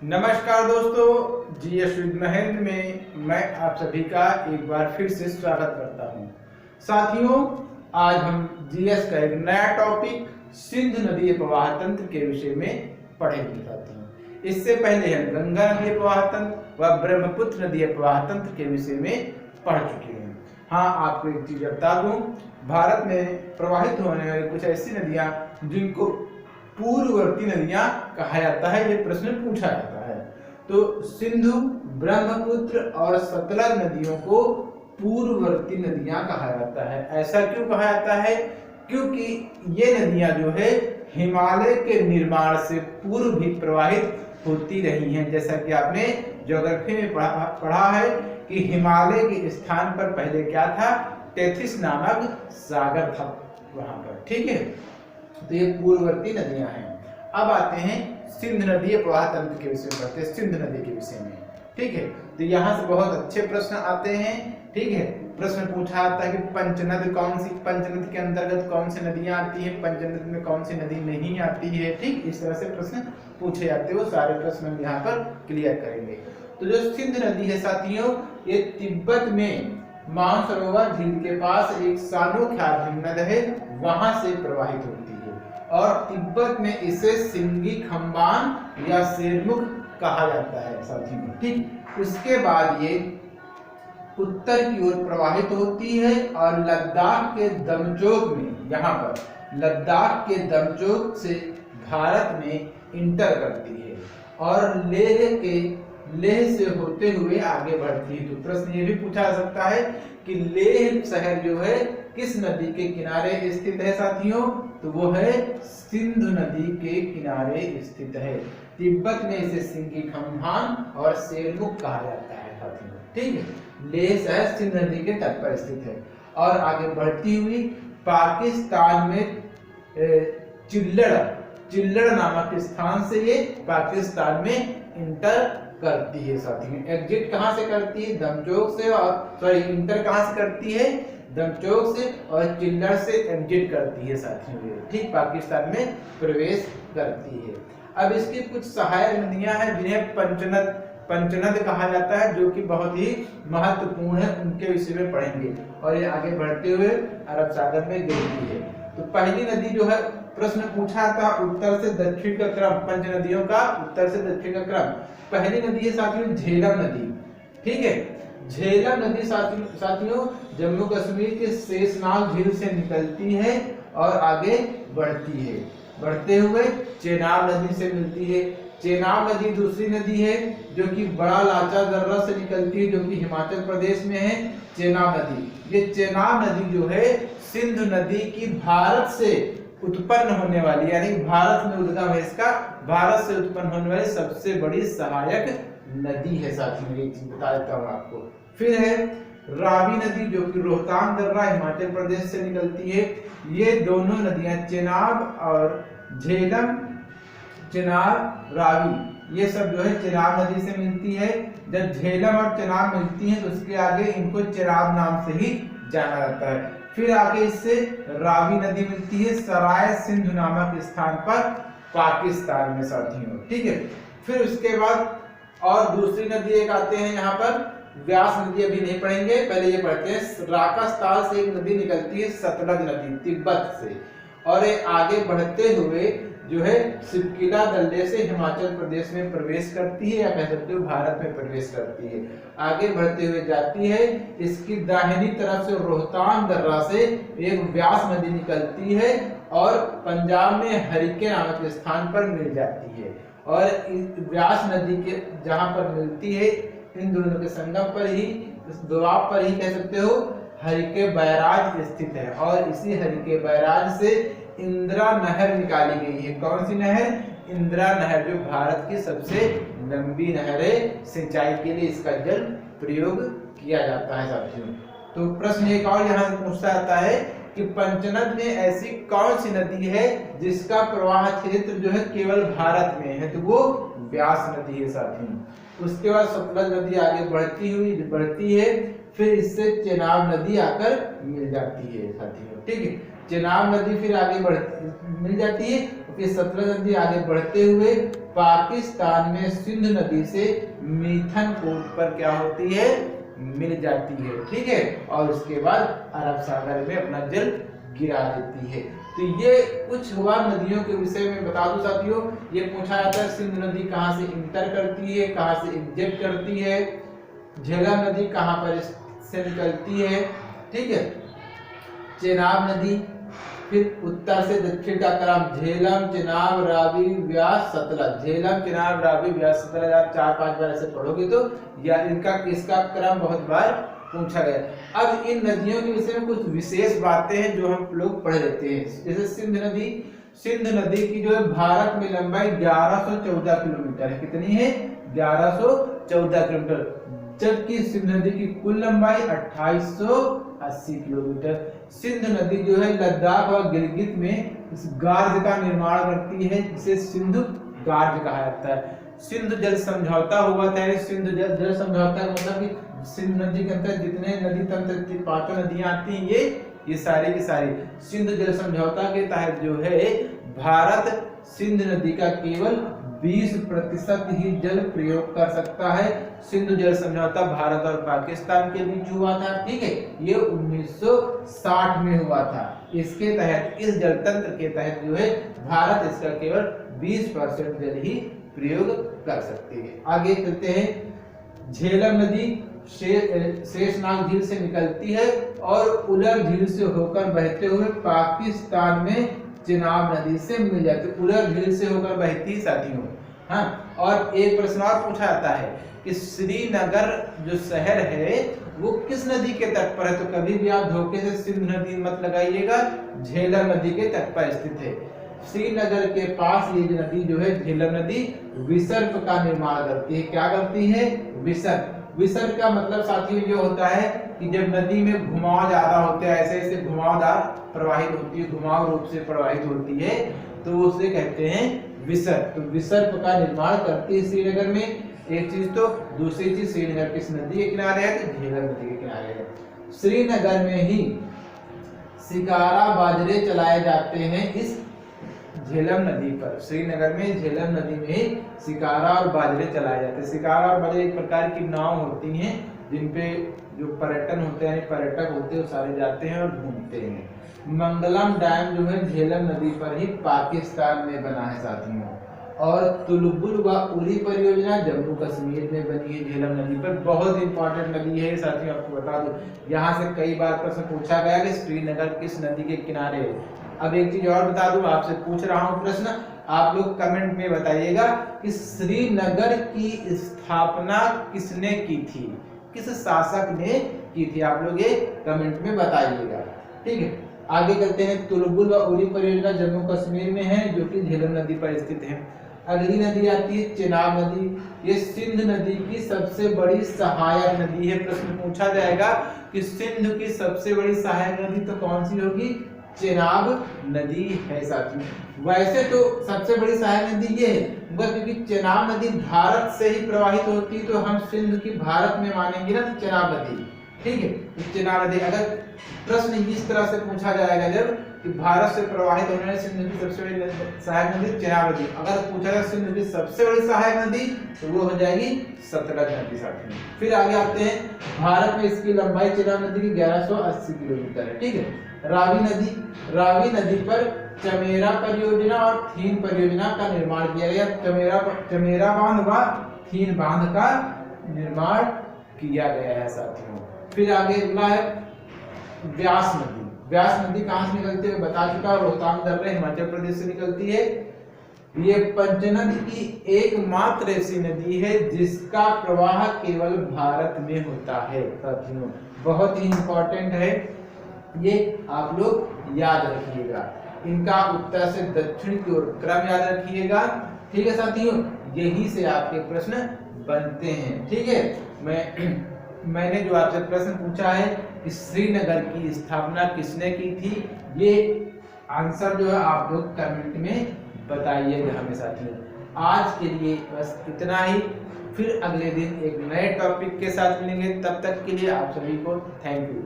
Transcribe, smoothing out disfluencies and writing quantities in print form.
नमस्कार दोस्तों, GS with Mahendra में मैं आप सभी का एक बार फिर से स्वागत करता हूं। साथियों, आज हम जीएस का एक नया टॉपिक सिंधु नदी प्रवाह तंत्र के विषय में पढ़ेंगे। साथियों, इससे पहले हम गंगा नदी प्रवाह तंत्र व ब्रह्मपुत्र नदी प्रवाह तंत्र के विषय में पढ़ चुके हैं। हाँ, आपको एक चीज बता दूं, भारत में प्रवाहित होने वाली कुछ ऐसी नदियां जिनको पूर्ववर्ती नदियां कहा जाता है, ये प्रश्न पूछा जाता है। तो सिंधु, ब्रह्मपुत्र और सतलज नदियों को पूर्ववर्ती नदियां कहा जाता है। ऐसा क्यों कहा जाता है? क्योंकि ये नदियां जो है हिमालय के निर्माण से पूर्व भी प्रवाहित होती रही हैं। जैसा कि आपने ज्योग्राफी में पढ़ा है कि हिमालय के स्थान पर पहले क्या था? टेथिस नामक सागर था वहां पर। ठीक है, तो ये पूर्ववर्ती नदियां हैं। अब आते हैं सिंधु नदी प्रवाह तंत्र के विषय में पढ़ते हैं, सिंधु नदी के विषय में। ठीक है, तो यहाँ से बहुत अच्छे प्रश्न आते हैं। ठीक है, प्रश्न पूछा जाता है कि पंचनद कौन सी, पंचनद के अंतर्गत कौन सी नदियां आती है, पंचनद में कौन सी नदी नहीं आती है। ठीक, इस तरह से प्रश्न पूछे जाते हैं। वो सारे प्रश्न हम यहाँ पर क्लियर करेंगे। तो जो सिंधु नदी है साथियों, ये तिब्बत में मानसरोवर झील के पास एक सानोख्यात हिमनद है, वहां से प्रवाहित होती है और तिब्बत में इसे सिंगी खंबान या शेरमुख कहा जाता है साथियों। ठीक, उसके बाद ये उत्तर की ओर प्रवाहित होती है और लद्दाख के दमचोक में, यहाँ पर लद्दाख के दमचोक से भारत में इंटर करती है और लेह से होते हुए आगे बढ़ती है। तो प्रश्न ये भी पूछा जा सकता है कि लेह शहर जो है किस नदी के किनारे स्थित है साथियों? तो वो है सिंधु नदी के किनारे स्थित है। तिब्बत में इसे सिंगी खंबान और शेरमुख कहा जाता है साथियों। ठीक है, लेह शहर सिंधु नदी के तट पर स्थित है और आगे बढ़ती हुई पाकिस्तान में चिल्लड़ नामक स्थान से ये पाकिस्तान में इंटर करती है साथियों। एग्जिट कहां से करती है? दमचोक से, और इंटर कहां से करती है? दमचोक से, और चिल्लड़ से एग्जिट करती है साथियों। ठीक, पाकिस्तान में प्रवेश करती है। अब इसकी कुछ सहायक नदियां हैं जिन्हें पंचनद कहा जाता है, जो कि बहुत ही महत्वपूर्ण है, उनके विषय में पढ़ेंगे। और ये आगे बढ़ते हुए अरब सागर में गिरती है। तो पहली नदी जो है, प्रश्न पूछा था उत्तर से दक्षिण का क्रम, पंच नदियों का उत्तर से दक्षिण का क्रम। पहली नदी है साथियों झेलम नदी। ठीक है, झेलम नदी साथियों जम्मू कश्मीर के शेषनाग झील से निकलती है और आगे बढ़ती है, बढ़ते हुए चेनाब नदी से मिलती है। चेनाब नदी दूसरी नदी है जो कि बड़ा लाचा दर्रा से निकलती है, जो कि हिमाचल प्रदेश में है। चेनाब नदी, ये चेनाब नदी जो है सिंधु नदी की भारत से उत्पन्न होने वाली, यानी भारत में उद्गम है इसका, भारत से उत्पन्न होने वाली सबसे बड़ी सहायक नदी है साथियों। एक चीज बता देता हूँ आपको। फिर है रावी नदी, जो कि रोहतांग दर्रा हिमाचल प्रदेश से निकलती है। ये दोनों नदियां चेनाब और झेलम, चेनाब, रावी, ये सब जो है चेनाब नदी से मिलती है। जब झेलम और चेनाब मिलती हैं तो उसके आगे इनको चेनाब नाम से ही जाना जाता है। फिर आगे इससे रावी नदी मिलती है सराय सिंधु नामक स्थान पर पाकिस्तान में साथियों। ठीक है, फिर उसके बाद और दूसरी नदी एक आते हैं यहाँ पर, व्यास नदी अभी नहीं पढ़ेंगे, पहले ये पढ़ते हैं। राकास्ताल से एक नदी निकलती है सतलज नदी तिब्बत से, और ये आगे बढ़ते हुए जो है सिपकिला दल्ले से हिमाचल प्रदेश में प्रवेश करती है, या कह सकते हो भारत में प्रवेश करती है। आगे बढ़ते हुए जाती है, इसकी दाहिनी तरफ से रोहतांग दर्रा से एक व्यास नदी निकलती है और पंजाब में हरिके नामक स्थान पर मिल जाती है। और इस व्यास नदी के जहां पर मिलती है, इन दोनों के संगम पर ही, इस दोआब पर ही कह सकते हो, हरिके बैराज स्थित है। और इसी हरिके बैराज से इंदिरा नहर निकाली गई है। कौन सी नहर? इंदिरा नहर, जो भारत की सबसे लंबी नहर है। सिंचाई के लिए इसका जल प्रयोग किया जाता है साथियों। तो प्रश्न एक और यहाँ से पूछता आता है कि पंचनद में ऐसी कौन सी नदी है जिसका प्रवाह क्षेत्र जो है केवल भारत में है? तो वो व्यास नदी है साथियों। उसके बाद सतलज नदी आगे बढ़ती है, फिर इससे चेनाब नदी आकर मिल जाती है साथियों। ठीक है, चेनाब नदी फिर आगे मिल जाती है, ये सतलज नदी आगे बढ़ते हुए पाकिस्तान में सिंध नदी से मिथनकोट पर क्या होती है, मिल जाती है। ठीक है, और उसके बाद अरब सागर में अपना जल गिरा देती है। तो ये कुछ हुआ नदियों के विषय में। बता दूं साथियों, ये पूछा जाता है सिंध नदी कहाँ से इंटर करती है, कहाँ से एग्जिट करती है, झेलम नदी कहाँ पर से निकलती है। ठीक है, चेनाब नदी, फिर उत्तर से दक्षिण का क्रम झेलम, चेनाब, रावी, व्यास, सतलज। झेलम, चेनाब, रावी, व्यास, सतलज आप 4-5 बार ऐसे पढ़ोगे तो या इनका इसका क्रम बहुत बार पूछा गया। अब इन नदियों के विषय में कुछ विशेष बातें हैं जो हम लोग पढ़ लेते हैं। जैसे सिंध नदी की जो है भारत में लंबाई 1114 किलोमीटर है। कितनी है? 1114 किलोमीटर, जबकि सिंध नदी की कुल लंबाई 2880 किलोमीटर। सिंध नदी जो है लद्दाख और गिलगित में इस गार्ज का निर्माण करती है, जिसे सिंधु गार्ज कहा जाता है। सिंधु जल समझौता हुआ था। सिंधु जल समझौता का मतलब कि सिंध नदी के अंदर जितने नदी तंत्र 5 नदियां आती हैं, ये सारी की सारी सिंधु जल समझौता के तहत जो है भारत सिंध नदी का केवल 20% ही जल प्रयोग कर सकता है। सिंधु जल समझौता भारत और पाकिस्तान के बीच हुआ था। ठीक है, ये 1960 में हुआ था। इसके तहत, इस जल तंत्र के तहत जो है भारत इसका केवल 20% जल ही प्रयोग कर सकती है। आगे चलते हैं। झेलम नदी शेषनाग झील से निकलती है और उलर झील से होकर बहते हुए पाकिस्तान में चेनाब नदी से मिल जाती है। उलर झील से होकर बहती साथियों। हाँ, और एक प्रश्न और पूछा जाता है कि श्रीनगर जो शहर है वो किस नदी के तट पर है। तो कभी भी आप धोखे से सिंध नदी मत लगाइएगा, झेलम नदी के तट पर स्थित है। श्रीनगर के पास ये जो नदी जो है झेलम नदी विसर्प का निर्माण करती है। क्या करती है? विसर्प। विसर्प का मतलब साथियों ये होता है कि जब नदी में घुमाव ज्यादा होते हैं, ऐसे ऐसे घुमावदार प्रवाहित होती है, घुमाव रूप से प्रवाहित होती है, तो उसे कहते हैं विसर्प। तो विसर्प का निर्माण करती है श्रीनगर में। एक चीज तो, दूसरी चीज श्रीनगर किस नदी के किनारे है? तो झेलम नदी के किनारे है। श्रीनगर में ही शिकारा बाजरे चलाए जाते हैं इस झेलम नदी पर। श्रीनगर में झेलम नदी में शिकारा और बाजरे चलाए जाते हैं। शिकारा और बाजरे एक प्रकार की नाव होती हैं जिनपे जो पर्यटन होते हैं, पर्यटक होते हैं, वो सारे जाते हैं और घूमते हैं। मंगलम डैम जो है झेलम नदी पर ही पाकिस्तान में बना है साथियों। और तुलबुल व उरी परियोजना जम्मू कश्मीर में बनी है झेलम नदी पर। बहुत इंपॉर्टेंट नदी है साथियों, आपको बता दूं। यहाँ से कई बार प्रश्न पूछा गया कि श्रीनगर किस नदी के किनारे है। अब एक चीज और बता दूं, आपसे पूछ रहा हूं प्रश्न, आप लोग कमेंट में बताइएगा कि श्रीनगर की स्थापना किसने की थी, किस शासक ने की थी। आप लोग ये कमेंट में बताइएगा। ठीक है, आगे करते हैं। तुलबुल व उरी परियोजना जम्मू कश्मीर में है, जो कि झेलम नदी पर स्थित है। अगली नदी आती है चेनाब नदी। ये सिंध नदी की सबसे बड़ी सहायक नदी है। प्रश्न पूछा जाएगा कि सिंध की सबसे बड़ी सहायक नदी तो कौन सी होगी? चेनाब नदी है साथियों। वैसे तो सबसे बड़ी सहायक नदी ये है, मगर क्योंकि चेनाब नदी भारत से ही प्रवाहित होती है, तो हम सिंध की भारत में मानेंगे ना, तो चेनाब नदी। ठीक है, चेनाब नदी। अगर प्रश्न इस तरह से पूछा जाएगा जब कि भारत से प्रवाहित होने वाली सिंध की सबसे बड़ी सहायक नदी चेनाब नदी, अगर पूछा जाए सिंध की सबसे बड़ी सहायक नदी, तो वो हो जाएगी सतलज नदी साथियों। फिर आगे आते हैं। भारत में इसकी लंबाई चेनाब नदी की 1180 किलोमीटर है। ठीक है, रावी नदी पर चमेरा परियोजना और थीन परियोजना का निर्माण किया गया। चमेरा बांध व थीन बांध का निर्माण किया गया है साथियों। फिर आगे अगला है व्यास नदी। व्यास नदी कहां से निकलती है बता चुका, रोहतांग दर्रे हिमाचल प्रदेश से निकलती है। ये पंचनद की एकमात्र ऐसी नदी है जिसका प्रवाह केवल भारत में होता है साथियों। बहुत ही इंपॉर्टेंट है, ये आप लोग याद रखिएगा। इनका उत्तर से दक्षिण की ओर क्रम याद रखिएगा। ठीक है साथियों, यही से आपके प्रश्न बनते हैं। ठीक है, मैंने जो आपसे प्रश्न पूछा है कि श्रीनगर की स्थापना किसने की थी, ये आंसर जो है आप लोग कमेंट में बताइएगा हमें साथियों। आज के लिए बस इतना ही, फिर अगले दिन एक नए टॉपिक के साथ मिलेंगे। तब तक के लिए आप सभी को थैंक यू।